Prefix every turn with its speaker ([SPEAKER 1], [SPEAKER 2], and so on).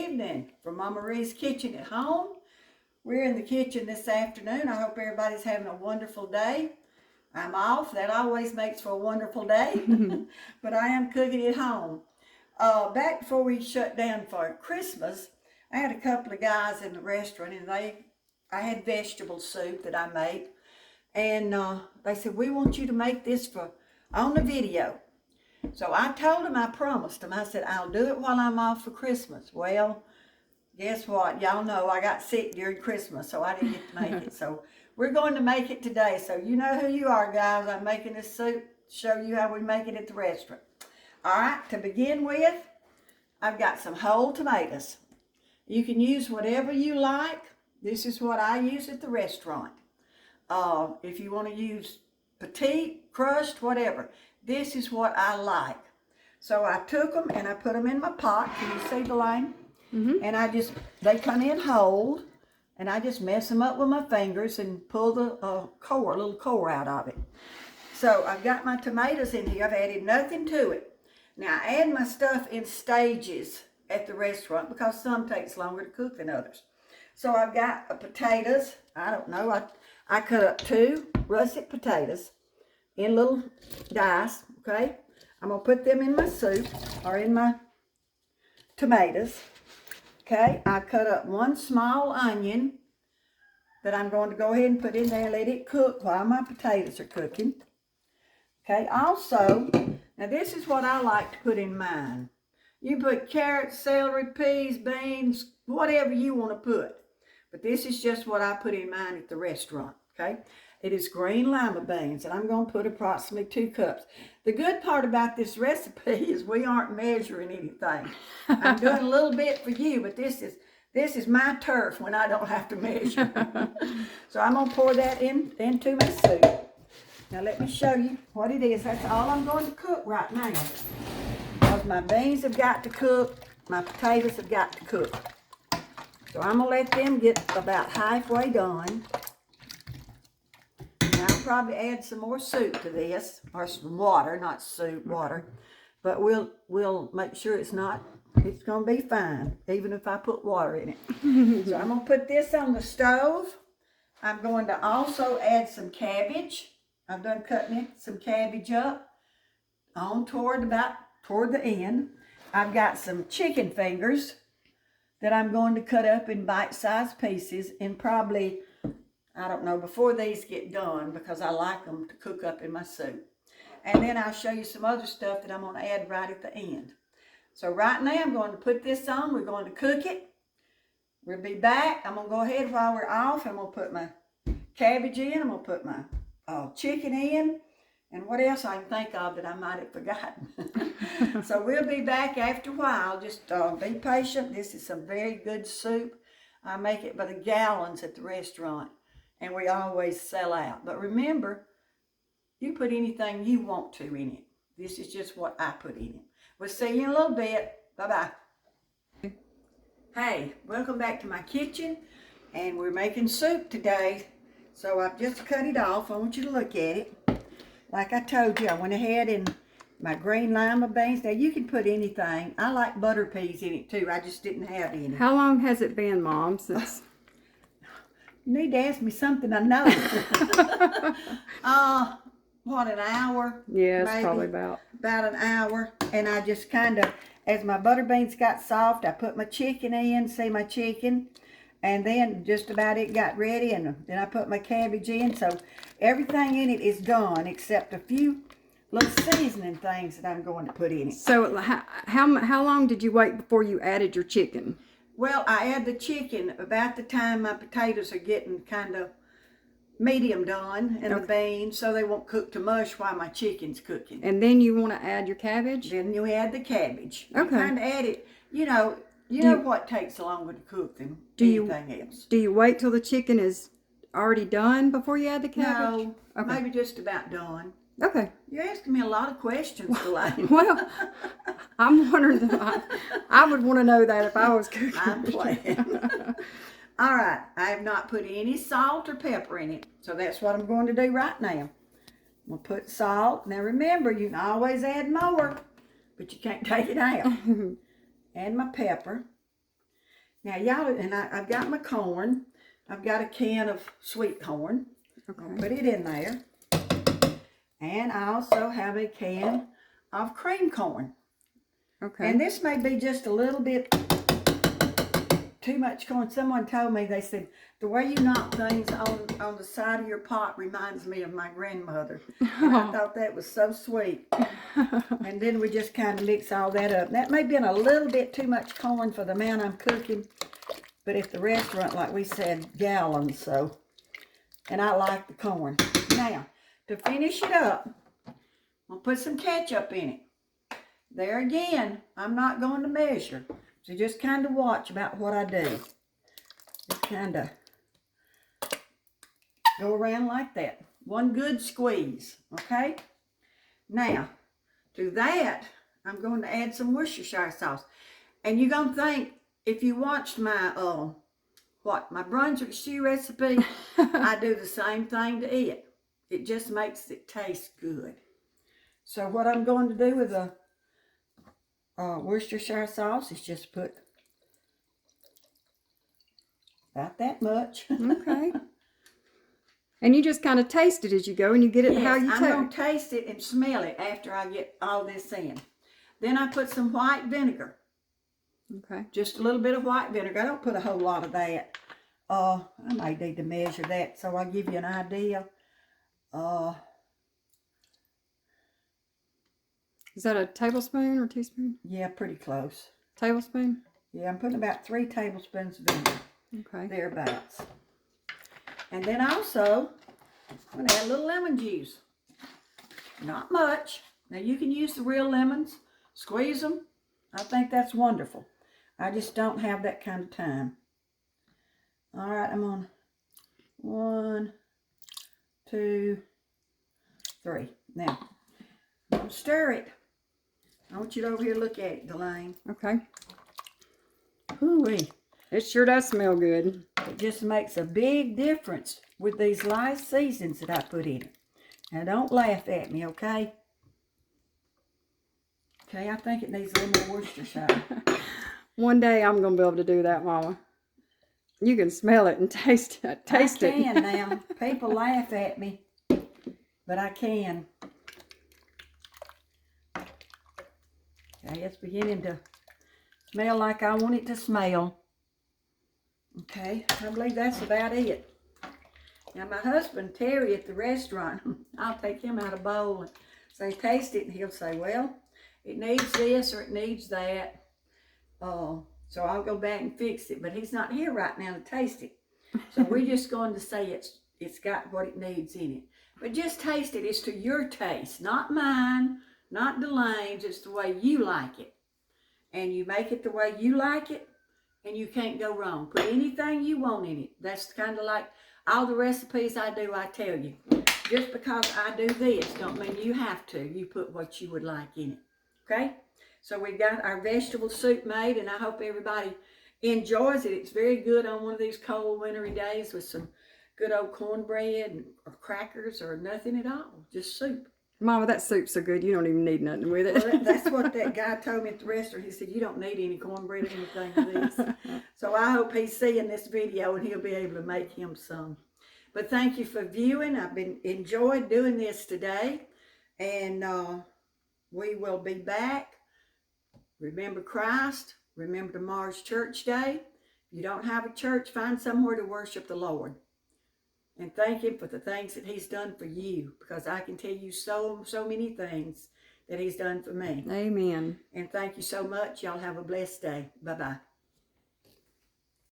[SPEAKER 1] evening from Mama Marie's Kitchen at home. We're in the kitchen this afternoon. I hope everybody's having a wonderful day. I'm off. That always makes for a wonderful day. But I am cooking at home. Back before we shut down for Christmas, I had a couple of guys in the restaurant, and I had vegetable soup that I made. And they said, we want you to make this on the video. So I told them, I promised them, I said, I'll do it while I'm off for Christmas. Well, guess what? Y'all know I got sick during Christmas, so I didn't get to make it. So we're going to make it today. So you know who you are, guys. I'm making this soup to show you how we make it at the restaurant. All right, to begin with, I've got some whole tomatoes. You can use whatever you like. This is what I use at the restaurant. If you want to use petite, crushed, whatever. This is what I like. So I took them and I put them in my pot. Can you see the line? Mm-hmm. And they come in whole, and I just mess them up with my fingers and pull the little core out of it. So I've got my tomatoes in here. I've added nothing to it. Now I add my stuff in stages at the restaurant because some takes longer to cook than others. So I've got potatoes. I don't know. I cut up 2 russet potatoes in little dice, okay? I'm going to put them in my soup, or in my tomatoes, okay? I cut up 1 small onion that I'm going to go ahead and put in there and let it cook while my potatoes are cooking. Okay, also, now this is what I like to put in mine. You put carrots, celery, peas, beans, whatever you want to put. But this is just what I put in mine at the restaurant, okay? It is green lima beans, and I'm going to put approximately 2 cups. The good part about this recipe is we aren't measuring anything. I'm doing a little bit for you, but this is my turf when I don't have to measure. So I'm going to pour that into my soup. Now let me show you what it is. That's all I'm going to cook right now. Because my beans have got to cook, my potatoes have got to cook. So I'm going to let them get about halfway done. I'll probably add some more soup to this, or some water, not soup, water. But we'll make sure it's going to be fine, even if I put water in it. So I'm going to put this on the stove. I'm going to also add some cabbage. I've done cutting some cabbage up toward the end. I've got some chicken fingers that I'm going to cut up in bite-sized pieces, and probably, I don't know, before these get done, because I like them to cook up in my soup. And then I'll show you some other stuff that I'm going to add right at the end. So right now I'm going to put this on. We're going to cook it. We'll be back. I'm going to go ahead while we're off. I'm going to put my cabbage in. I'm going to put my chicken in. And what else I can think of that I might have forgotten. So we'll be back after a while. Just be patient. This is some very good soup. I make it by the gallons at the restaurant. And we always sell out. But remember, you put anything you want to in it. This is just what I put in it. We'll see you in a little bit. Bye-bye. Hey, welcome back to my kitchen. And we're making soup today. So I've just cut it off. I want you to look at it. Like I told you, I went ahead and my green lima beans. Now you can put anything. I like butter peas in it too. I just didn't have any.
[SPEAKER 2] How long has it been, Mom, since...
[SPEAKER 1] You need to ask me something I know. What, an hour?
[SPEAKER 2] Yeah, it's
[SPEAKER 1] maybe,
[SPEAKER 2] probably about
[SPEAKER 1] an hour. And I just kind of, as my butter beans got soft, I put my chicken in, my chicken. And then just about it got ready, and then I put my cabbage in. So everything in it is done except a few little seasoning things that I'm going to put in it.
[SPEAKER 2] So how long did you wait before you added your chicken?
[SPEAKER 1] Well, I add the chicken about the time my potatoes are getting kind of medium done, and the beans, so they won't cook to mush while my chicken's cooking.
[SPEAKER 2] And then you want to add your cabbage?
[SPEAKER 1] Then you add the cabbage.
[SPEAKER 2] Okay.
[SPEAKER 1] You kind of add it, you know what takes longer to cook than anything else.
[SPEAKER 2] Do you wait till the chicken is already done before you add the cabbage?
[SPEAKER 1] No, maybe just about done.
[SPEAKER 2] Okay.
[SPEAKER 1] You're asking me a lot of questions, Delaney.
[SPEAKER 2] Well, I'm wondering, I would want to know that if I was cooking.
[SPEAKER 1] I'm playing. All right, I have not put any salt or pepper in it, so that's what I'm going to do right now. I'm going to put salt. Now remember, you can always add more, but you can't take it out. Add my pepper. Now y'all, and I've got my corn. I've got a can of sweet corn.
[SPEAKER 2] Okay.
[SPEAKER 1] I'll put it in there. And I also have a can of cream corn.
[SPEAKER 2] Okay.
[SPEAKER 1] And this may be just a little bit too much corn. Someone told me, they said, the way you knock things on the side of your pot reminds me of my grandmother. And I thought that was so sweet. And then we just kind of mix all that up. That may have been a little bit too much corn for the amount I'm cooking. But at the restaurant, like we said, gallons, so. And I like the corn. Now, to finish it up, I'll put some ketchup in it. There again, I'm not going to measure. So just kind of watch about what I do. Just kind of go around like that. One good squeeze, okay? Now, to that, I'm going to add some Worcestershire sauce. And you're going to think, if you watched my, my Brunswick stew recipe, I do the same thing to it. It just makes it taste good. So what I'm going to do with the Worcestershire sauce is just put about that much.
[SPEAKER 2] Okay. And you just kind of taste it as you go, and you get it how you
[SPEAKER 1] I'm
[SPEAKER 2] taste.
[SPEAKER 1] going to taste it and smell it after I get all this in. Then I put some white vinegar.
[SPEAKER 2] Okay.
[SPEAKER 1] Just a little bit of white vinegar. I don't put a whole lot of that. I may need to measure that so I'll give you an idea.
[SPEAKER 2] Is that a tablespoon or teaspoon?
[SPEAKER 1] Yeah, pretty close.
[SPEAKER 2] Tablespoon?
[SPEAKER 1] Yeah, I'm putting about 3 tablespoons of vinegar.
[SPEAKER 2] Okay.
[SPEAKER 1] Thereabouts. And then also, I'm going to add a little lemon juice. Not much. Now you can use the real lemons. Squeeze them. I think that's wonderful. I just don't have that kind of time. All right, I'm on 1, 2, 3. Now, I'm going to stir it. I want you to over here look at it, Delane.
[SPEAKER 2] Okay.
[SPEAKER 1] Ooh-wee.
[SPEAKER 2] It sure does smell good.
[SPEAKER 1] It just makes a big difference with these light seasons that I put in it. Now, don't laugh at me, okay? Okay, I think it needs a little more Worcestershire.
[SPEAKER 2] One day I'm going to be able to do that, Mama. You can smell it and taste it.
[SPEAKER 1] I can now. People laugh at me, but I can. Okay, it's beginning to smell like I want it to smell. Okay, I believe that's about it. Now my husband, Terry, at the restaurant, I'll take him out a bowl and say, taste it, and he'll say, well, it needs this or it needs that. So I'll go back and fix it, but he's not here right now to taste it. So we're just going to say it's got what it needs in it. But just taste it. It's to your taste, not mine, not Delane's. It's the way you like it. And you make it the way you like it, and you can't go wrong. Put anything you want in it. That's kind of like all the recipes I do, I tell you. Just because I do this don't mean you have to. You put what you would like in it. Okay? So we've got our vegetable soup made, and I hope everybody enjoys it. It's very good on one of these cold wintry days with some good old cornbread or crackers or nothing at all. Just soup.
[SPEAKER 2] Mama, that soup's so good you don't even need nothing with it.
[SPEAKER 1] Well, that's what that guy told me at the restaurant. He said, you don't need any cornbread or anything with this. So I hope he's seeing this video and he'll be able to make him some. But thank you for viewing. I've been enjoyed doing this today. And we will be back. Remember Christ. Remember tomorrow's church day. If you don't have a church, find somewhere to worship the Lord. And thank him for the things that he's done for you. Because I can tell you so many things that he's done for me.
[SPEAKER 2] Amen.
[SPEAKER 1] And thank you so much. Y'all have a blessed day. Bye-bye.